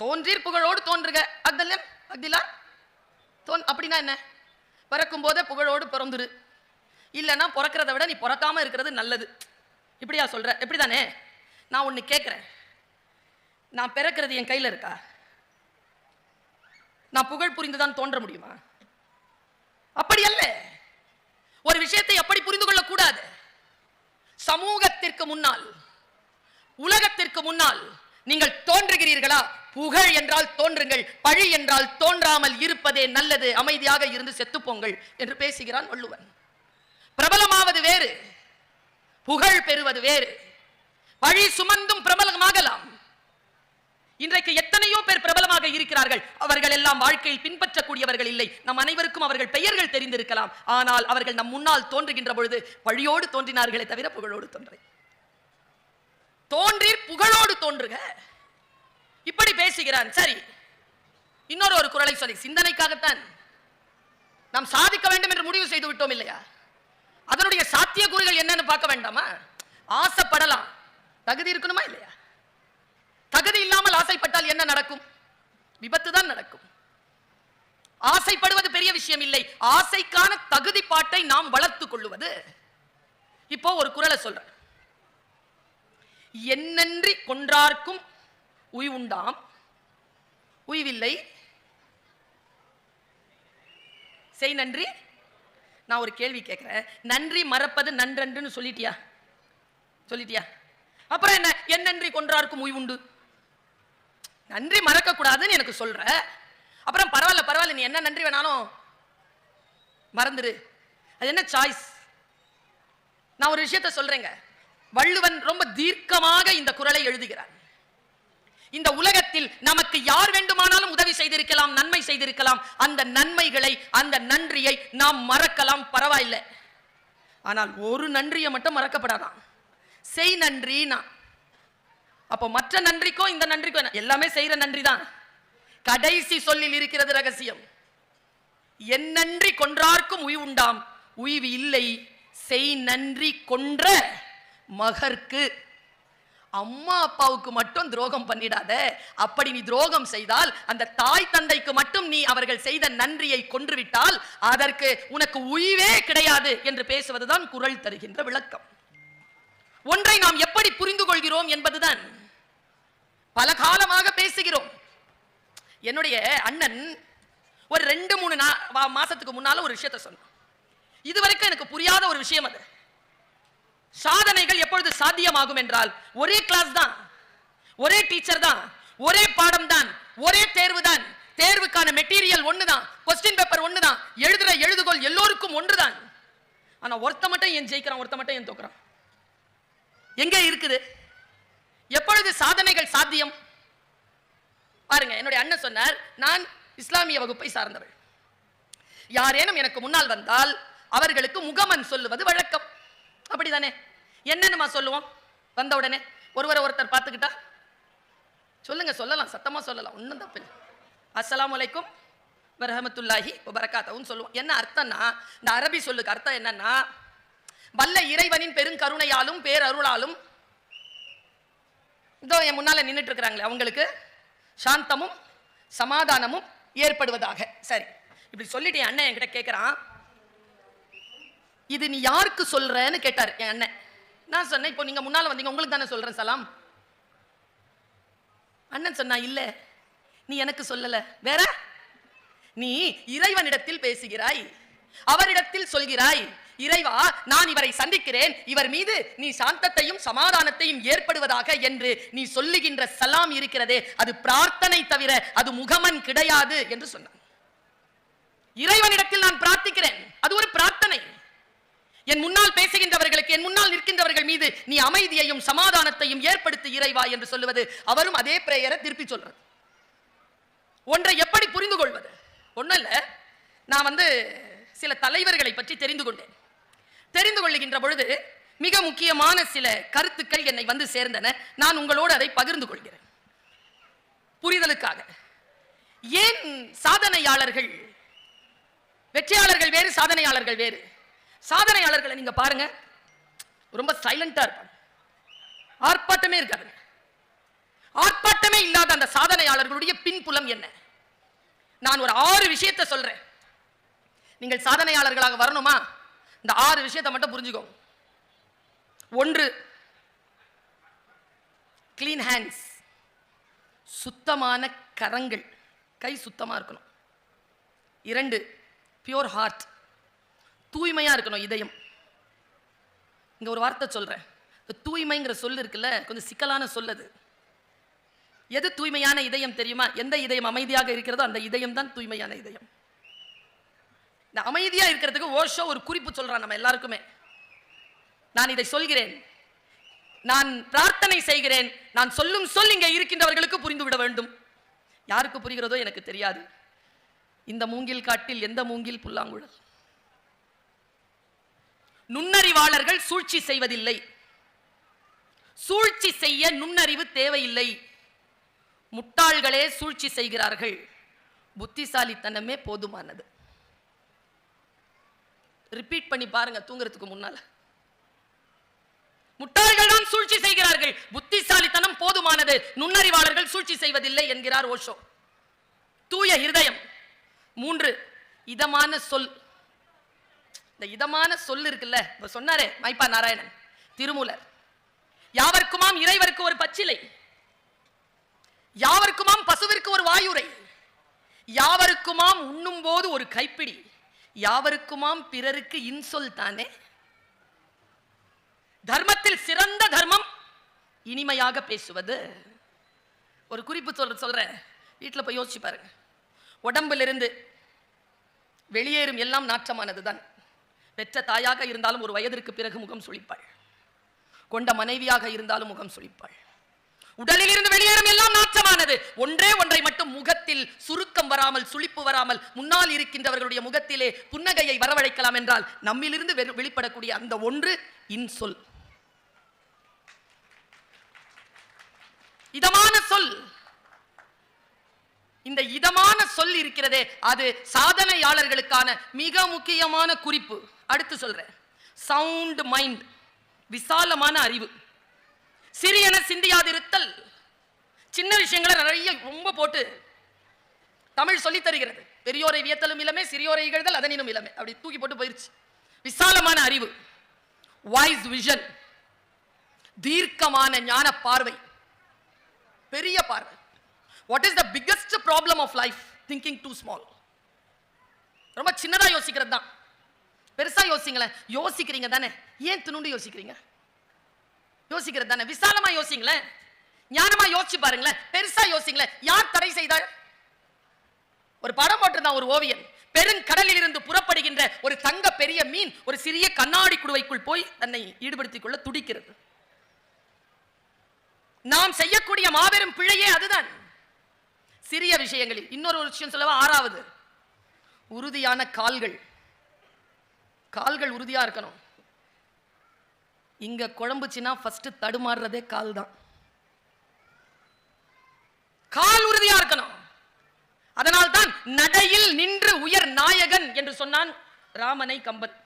தோன்றீர் புகழோடு தோன்றுக அக்தல்லம் அக்திலா அப்படின்னா என்ன? பிறக்கும் போதே புகழோடு பிறந்துரு, இல்லைன்னா பிறக்கிறத விட நீ பிறக்காம இருக்கிறது நல்லது, இப்படியா சொல்ற? எப்படிதானே? நான் ஒன்று கேட்குறேன், நான் பிறக்கிறது என் கையில் இருக்கா? நான் புகழ் புரிந்துதான் தோன்ற முடியுமா? அப்படி அல்ல. ஒரு விஷயத்தை எப்படி புரிந்து கொள்ளக்கூடாது? சமூகத்திற்கு முன்னால், உலகத்திற்கு முன்னால் நீங்கள் தோன்றுகிறீர்களா? புகழ் என்றால் தோன்றுங்கள், பழி என்றால் தோன்றாமல் இருப்பதே நல்லது, அமைதியாக இருந்து செத்துப்போங்கள் என்று பேசுகிறான் வள்ளுவன். பிரபலமாவது வேறு, புகழ் பெறுவது வேறு. பழி சுமந்தும் பிரபலமாகலாம். இன்றைக்கு எத்தனையோ பேர் பிரபலமாக இருக்கிறார்கள். அவர்கள் எல்லாம் வாழ்க்கையில் பின்பற்றக்கூடியவர்கள் இல்லை. நம் அனைவருக்கும் அவர்கள் பெயர்கள் தெரிந்திருக்கலாம். ஆனால் அவர்கள் நம் முன்னால் தோன்றுகின்ற பொழுது பழியோடு தோன்றினார்களே தவிர புகழோடு தோன்றீர் புகழோடு தோன்றுக, இப்படி பேசுகிறான். சரி, இன்னொரு குறளை சொல்லி, சிந்தனைக்காகத்தான் நாம் சாதிக்க வேண்டும் என்று முடிவு செய்து விட்டோம் இல்லையா? அதனுடைய சாத்திய கூறுகள் என்னன்னு பார்க்க வேண்டாமா? ஆசைப்படலாம், தகுதி இருக்கணுமா இல்லையா? தகுதி இல்லாமல் ஆசைப்பட்டால் என்ன நடக்கும்? விபத்து தான் நடக்கும். ஆசைப்படுவது பெரிய விஷயம் இல்லை, ஆசைக்கான தகுதி பாட்டை நாம் வளர்த்துக் கொள்ளுவது. இப்போ ஒரு குறளை சொல்ற, என்னன்றி கொன்றார்க்கும் உய்வுண்டாம், உய்வில்லை செய் நன்றி. நான் ஒரு கேள்வி கேட்கிறேன், நன்றி மறப்பது நன்றன்று சொல்லிட்டியா? அப்புறம் என்ன என்னன்றி கொன்றார்க்கும் உய்வுண்டு? நன்றி மறக்க கூடாதுன்னு எனக்கு சொல்ற, அப்புறம் பரவாயில்ல நீ என்ன நன்றி வேணாலும் மறந்துரு, அது என்ன சாய்ஸ்? நான் ஒரு விஷயத்தை சொல்றேங்க, வள்ளுவன் ரொம்ப தீர்க்கமாக இந்த குறளை எழுதுகிறார். இந்த உலகத்தில் நமக்கு யார் வேண்டுமானாலும் உதவி செய்திருக்கலாம், நன்மை செய்திருக்கலாம். அந்த நன்மைகளை, அந்த நன்றியை நாம் மறக்கலாம், பரவாயில்லை. ஆனால் ஒரு நன்றியை மட்டும் மறக்கப்படாதான், செய் நன்றினா. அப்போ மற்ற நன்றிக்கும் இந்த நன்றிக்கும் எல்லாமே செய்யற நன்றி தான். கடைசி சொல்லில் இருக்கிறது ரகசியம். என் நன்றி கொன்றார்க்கும் உய்வுண்டாம், உய்வு இல்லை செய் நன்றி கொன்ற மகர்க்கு. அம்மா அப்பாவுக்கு மட்டும் துரோகம் பண்ணிடாத. அப்படி நீ துரோகம் செய்தால், அந்த தாய் தந்தைக்கு மட்டும் நீ அவர்கள் செய்த நன்றியை கொன்றுவிட்டால் அதற்கு உனக்கு உய்வே கிடையாது என்று பேசுவதுதான் குறள் தருகின்ற விளக்கம். ஒன்றை நாம் எப்படி புரிந்து கொள்கிறோம் என்பதுதான். பல காலமாக பேசுகிறோம். என்னுடைய அண்ணன் ஒரு 2-3 மாசத்துக்கு முன்னால ஒரு விஷயத்தை சொன்னான். இதுவரைக்கும் எனக்கு புரியாத ஒரு விஷயம் அது. சாதனைகள் எப்பொழுது சாத்தியமாகும் என்றால், ஒரே கிளாஸ் தான், ஒரே டீச்சர் தான், ஒரே பாடம் தான், ஒரே தேர்வு தான், தேர்வுக்கான மெட்டீரியல் ஒண்ணுதான், கொஸ்டின் பேப்பர் ஒண்ணுதான், எழுதுற எழுதுகோள் எல்லோருக்கும் ஒன்றுதான். ஆனா ஒருத்த மட்டும் ஏன் ஜெயிக்கிறான், ஒருத்த மட்டும் ஏன் தோக்குறான்? எங்க இருக்குது? எப்பொழுது சாதனைகள் சாத்தியம்? பாருங்க, என்னுடைய அண்ணன் சொன்னார், நான் இஸ்லாமிய வகுப்பை சார்ந்தவள். யாரேனும் எனக்கு முன்னால் வந்தால் அவர்களுக்கு முகமன் சொல்லுவது வழக்கம். அப்படிதானே? என்னன்னு சொல்லுவோம் வந்த உடனே? ஒருத்தர் பார்த்துக்கிட்டா சொல்லுங்க, சொல்லலாம், சத்தமா சொல்லலாம், ஒன்னும் தப்பு இல்லை. அஸ்ஸலாமு அலைக்கும் வரஹ்மத்துல்லாஹி வபரகாத்துஹுன்னு சொல்லுவோம். என்ன அர்த்தம்னா, இந்த அரபி சொல்லுக்கு அர்த்தம் என்னன்னா, வல்ல இறைவனின் பெருங்கருணையாலும் பேரருளாலும் இதோ என் முன்னால நின்றுட்டு இருக்கிறாங்களே அவங்களுக்கு சாந்தமும் சமாதானமும் ஏற்படுவதாக. சரி, இப்படி சொல்லிட்டு என் அண்ணன் என்கிட்ட கேட்கிறான், இது நீ யாருக்கு சொல்றன்னு கேட்டார் என் அண்ணன். நான் சொன்னேன், இப்போ நீங்க முன்னால வந்தீங்க, உங்களுக்கு தானே சொல்றேன் சலாம். அண்ணன் சொன்னா, இல்ல நீ எனக்கு சொல்லல, வேற நீ இறைவனிடத்தில் பேசுகிறாய், அவரிடத்தில் சொல்கிறாய், இறைவா நான் இவரை சந்திக்கிறேன், இவர் மீது நீ சாந்தத்தையும் சமாதானத்தையும் ஏற்படுவதாக என்று நீ சொல்லுகின்ற சலாம் இருக்கிறதே, அது பிரார்த்தனை தவிர அது முகமன் கிடையாது என்று சொன்னான். இறைவனிடத்தில் நான் பிரார்த்திக்கிறேன், அது ஒரு பிரார்த்தனை. என் முன்னால் பேசுகின்றவர்களுக்கு, என் முன்னால் நிற்கின்றவர்கள் மீது நீ அமைதியையும் சமாதானத்தையும் ஏற்படுத்தி இறைவா என்று சொல்லுவது, அவரும் அதே பிரேயரை திருப்பி சொல்றது. ஒன்றை எப்படி புரிந்து கொள்வது? ஒன்னும் இல்ல, நான் சில தலைவர்களை பற்றி தெரிந்து கொண்டேன். தெரிந்து கொள்ளுகின்ற பொழுது மிக முக்கியமான சில கருத்துக்கள் என்னை சேர்ந்தன. நான் உங்களோடு அதை பகிர்ந்து கொள்கிறேன் புரிதலுக்காக. ஏன் சாதனையாளர்கள், வெற்றியாளர்கள் வேறு, சாதனையாளர்கள் வேறு. சாதனையாளர்களை நீங்க பாருங்க, ரொம்ப சைலண்டா இருப்பாங்க, ஆர்ப்பாட்டமே இருக்காது. ஆர்ப்பாட்டமே இல்லாத அந்த சாதனையாளர்களுடைய என்ன? நான் ஒரு 6 விஷயத்தை சொல்றேன். நீங்கள் சாதனையாளர்களாக வரணுமா? இந்த 6 விஷயத்தை மட்டும் புரிஞ்சுக்கோங்க. 1, கிளீன் ஹேண்ட்ஸ், சுத்தமான கரங்கள், கை சுத்தமா இருக்கணும். 2, பியூர் ஹார்ட், தூய்மையா இருக்கணும் இதயம். இங்க ஒரு வார்த்தை சொல்றேன். தூய்மைங்கிற சொல் இருக்குல்ல, கொஞ்சம் சிக்கலான சொல். அது எது தூய்மையான இதயம் தெரியுமா? எந்த இதயம் அமைதியாக இருக்கிறதோ அந்த இதயம் தான் தூய்மையான இதயம். இந்த அமைதியா இருக்கிறதுக்கு ஓஷோ ஒரு குறிப்பு சொல்றான் நம்ம எல்லாருக்குமே. நான் இதை சொல்கிறேன், நான் பிரார்த்தனை செய்கிறேன், நான் சொல்லும் சொல் இங்கே இருக்கின்றவர்களுக்கு புரிந்துவிட வேண்டும். யாருக்கு புரிகிறதோ எனக்கு தெரியாது. இந்த மூங்கில் காட்டில் எந்த மூங்கில் புல்லாங்குழல். நுண்ணறிவாளர்கள் சூழ்ச்சி செய்வதில்லை. சூழ்ச்சி செய்ய நுண்ணறிவு தேவையில்லை. முட்டாள்களே சூழ்ச்சி செய்கிறார்கள். புத்திசாலித்தனமே போதுமானது. ரிப்பீட் பண்ணி பாருங்க தூங்குறதுக்கு முன்னால. முட்டாள்கள் தான் சூழ்ச்சி செய்கிறார்கள், புத்திசாலித்தனம் போதுமானது, நுண்ணறிவாளர்கள் சூழ்ச்சி செய்வதில்லை என்கிறார் ஓஷோ. தூய இருதயம். 3, இதமான சொல். இந்த இதமான சொல் இருக்குல்ல, இப்ப சொன்னாரே மைப்பா நாராயணன் திருமூலர், யாவர்க்குமாம் இறைவருக்கு ஒரு பச்சிலை, யாவர்க்குமாம் பசுவிற்கு ஒரு வாயுரை, யாவருக்குமாம் உண்ணும் போது ஒரு கைப்பிடி, யாவருக்குமாம் பிறருக்கு இன்சொல் தானே. தர்மத்தில் சிறந்த தர்மம் இனிமையாக பேசுவது. ஒரு குறிப்பு சொல்றேன், வீட்டில் போய் யோசிச்சு பாருங்க. உடம்பிலிருந்து வெளியேறும் எல்லாம் நாற்றமானதுதான். பெற்ற தாயாக இருந்தாலும் ஒரு வயதிற்கு பிறகு முகம் சுளிப்பாள். கொண்ட மனைவியாக இருந்தாலும் முகம் சுளிப்பாள். உடலில் இருந்து வெளியேறும் எல்லாம் நாற்றமானது. ஒன்றே ஒன்றை மட்டும் முகத்தில் சுருக்கம் வராமல், சுளிப்பு வராமல், முன்னால் இருக்கின்றவர்களுடைய முகத்திலே புன்னகையை வரவழைக்கலாம் என்றால் நம்மிலிருந்து வெளிப்படக்கூடிய அந்த ஒன்று இன்சொல், இதமான சொல். இந்த இதமான சொல் இருக்கிறதே, அது சாதனையாளர்களுக்கான மிக முக்கியமான குறிப்பு. அடுத்து சொல்றேன், சவுண்ட் மைண்ட், விசாலமான அறிவு. சிறியன சிந்தியாதிருத்தல். சின்ன விஷயங்களை நிறைய ரொம்ப போட்டு தமிழ் சொல்லி தருகிறது. பெரியோரை வியத்தலும் இளமே, சிறியோரை இகழ்தல் அதனினும் இளமே, அப்படி தூக்கி போட்டு போயிருச்சு. விசாலமான அறிவு, வைஸ் விஷன், தீர்க்கமான ஞான பார்வை, பெரிய பார்வை. What is the biggest problem of life? Thinking too small. ரொம்ப சின்னதா யோசிக்கிறது தான். பெருசா யோசிங்களேன். யோசிக்கிறீங்க தானே, ஏன் துணுண்டு யோசிக்கிறீங்க? யோசிக்கிறது தானே, விசாலமா யோசிங்களேன், ஞானமா யோசிச்சு பாருங்களேன். பெருசா யோசிங்களேன். யார் தடை செய்தாள்? ஒரு படம் போட்டிருந்தான் ஒரு ஓவியன். பெருங்கடலில் இருந்து புறப்படுகின்ற ஒரு தங்க பெரிய மீன் ஒரு சிறிய கண்ணாடி குடுவைக்குள் போய் தன்னை ஈடுபடுத்திக் கொள்ள துடிக்கிறது. நாம் செய்யக்கூடிய மாபெரும் பிழையே அதுதான். சிறிய விஷயங்களில். இன்னொரு விஷயம் சொல்லவா? 6வது, உறுதியான கால்கள். கால்கள் உறுதியா இருக்கணும். இங்க குழம்புச்சுன்னா ஃபர்ஸ்ட் தடுமாறுறதே கால் தான். கால் உறுதியா இருக்கணும். அதனால் தான் நடையில் நின்று உயர் நாயகன் என்று சொன்னான் ராமனை கம்பன்.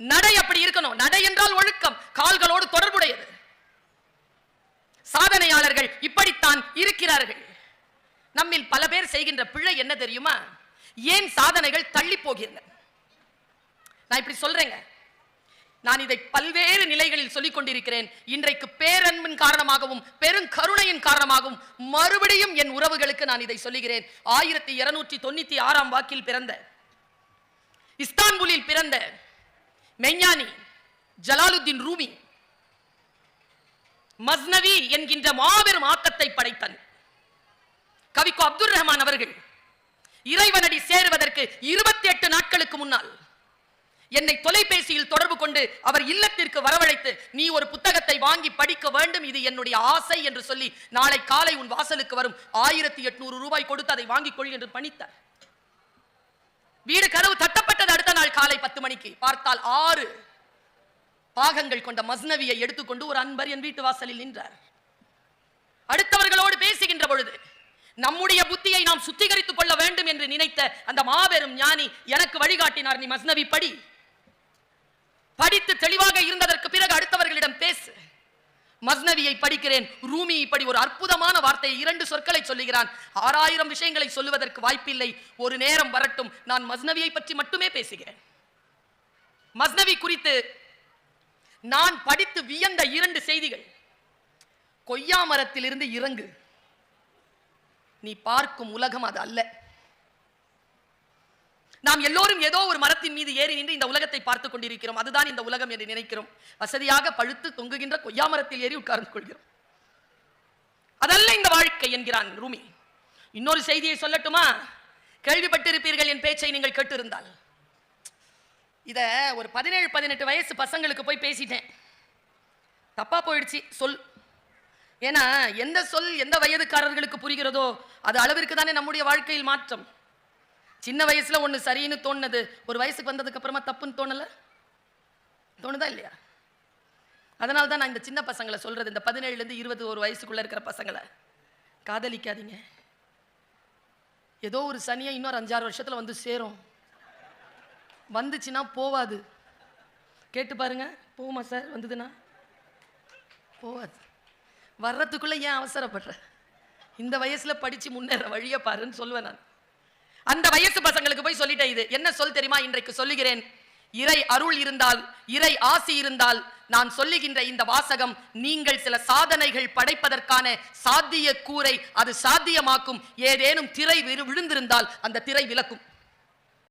நடை அப்படி இருக்கணும். நடை என்றால் ஒழுக்கம், கால்களோடு தொடர்புடையது. சாதனையாளர்கள் இப்படித்தான் இருக்கிறார்கள். நம்மில் பல பேர் செய்கின்ற பிழை என்ன தெரியுமா? ஏன் சாதனைகள் தள்ளி போகின்றன? நான் இப்படி சொல்றேங்க, நான் இதை பல்வேறு நிலைகளில் சொல்லிக் கொண்டிருக்கிறேன். இன்றைக்கு பேரன்பின் காரணமாகவும் பெருங்கருணையின் காரணமாகவும் மறுபடியும் என் உறவுகளுக்கு நான் இதை சொல்லுகிறேன். 1296 வாக்கில் பிறந்த, இஸ்தான்புலில் பிறந்த மெய்ஞானி ஜலாலுத்தீன் ரூமி மஸ்னவி என்கின்ற மாபெரும் ஆக்கத்தை படைத்தான். கவிக்கோ அப்துல் ரஹ்மான் அவர்கள் இறைவனடி சேருவதற்கு 28 நாட்களுக்கு முன்னால் என்னை தொலைபேசியில் தொடர்பு கொண்டு அவர் இல்லத்திற்கு வரவழைத்து, நீ ஒரு புத்தகத்தை வாங்கி படிக்க வேண்டும், இது என்னுடைய ஆசை என்று சொல்லி, நாளை காலை உன் வாசலுக்கு வரும், 1800 ரூபாய் கொடுத்து அதை வாங்கிக் கொள் என்று பணித்தார். வீடு கதவு தட்டப்பட்டது. அடுத்த நாள் காலை 10 மணிக்கு பார்த்தால் 6 பாகங்கள் கொண்ட மஸ்னவியை எடுத்துக்கொண்டு ஒரு அன்பர் என் வீட்டு வாசலில் நின்றார். அடுத்தவர்களோடு பேசுகின்ற பொழுது நம்முடைய புத்தியை நாம் சுத்திகரித்துக் கொள்ள வேண்டும் என்று நினைத்த அந்த மாபெரும் ஞானி எனக்கு வழிகாட்டினார். நீ மஸ்னவி படித்து தெளிவாக இருந்ததற்கு பிறகு அடுத்தவர்களிடம் பேசு. மஸ்னவியை படிக்கிறேன். ரூமி இப்படி ஒரு அற்புதமான வார்த்தையை 2 சொற்களை சொல்லுகிறான். 6000 விஷயங்களை சொல்லுவதற்கு வாய்ப்பில்லை. ஒரு நேரம் வரட்டும், நான் மஸ்னவியை பற்றி மட்டுமே பேசுகிறேன். மஸ்னவி குறித்து நான் படித்து வியந்த 2 செய்திகள். கொய்யா மரத்திலிருந்து இறங்கு, நீ பார்க்கும் உலகம் அது அல்ல. நாம் எல்லோரும் ஏதோ ஒரு மரத்தின் மீது ஏறி நின்று இந்த உலகத்தை பார்த்துக் கொண்டிருக்கிறோம். அதுதான் இந்த உலகம் என்று நினைக்கிறோம். வசதியாக பழுத்து தொங்குகின்ற கொய்யா மரத்தில் ஏறி உட்கார்ந்து கொள்கிறோம். அதல்ல இந்த வாழ்க்கை என்கிறான் ரூமி. இன்னொரு செய்தியை சொல்லட்டுமா? கேள்விப்பட்டிருப்பீர்கள் என் பேச்சை நீங்கள் கேட்டிருந்தால். இத ஒரு 17-18 வயசு பசங்களுக்கு போய் பேசிட்டேன். தப்பா போயிடுச்சு சொல். ஏன்னா எந்த சொல் எந்த வயதுக்காரர்களுக்கு புரிகிறதோ அது அளவிற்கு தானே நம்முடைய வாழ்க்கையில் மாற்றம். சின்ன வயசுல ஒண்ணு சரின்னு தோணுது, ஒரு வயசுக்கு வந்ததுக்கு அப்புறமா தப்புன்னு தோணல, தோணுதா இல்லையா? அதனால தான் நான் இந்த சின்ன பசங்களை சொல்றது, இந்த 17 இருந்து 21 வயசுக்குள்ள இருக்கிற பசங்களை காதலிக்காதீங்க. ஏதோ ஒரு சனியை இன்னொரு 5-6 வருஷத்துல வந்து சேரும். வந்துச்சுன்னா போவாது. கேட்டு பாருங்க, போகுமா சார்? வந்ததுன்னா போவாது. வர்றதுக்குள்ள ஏன் அவசரப்படுற? இந்த வயசுல படிச்சு முன்னேற வழிய பாருன்னு சொல்லுவேன் நான். அந்த வயசு பசங்களுக்கு போய் சொல்லிட்டேன். இது என்ன சொல் தெரியுமா? இன்றைக்கு சொல்லுகிறேன். இறை அருள் இருந்தால், இறை ஆசி இருந்தால், நான் சொல்லுகின்ற இந்த வாசகம் நீங்கள் சில சாதனைகள் படைப்பதற்கான சாத்திய கூரை அது சாத்தியமாக்கும். ஏதேனும் திரை விழுந்திருந்தால் அந்த திரை விலக்கும்.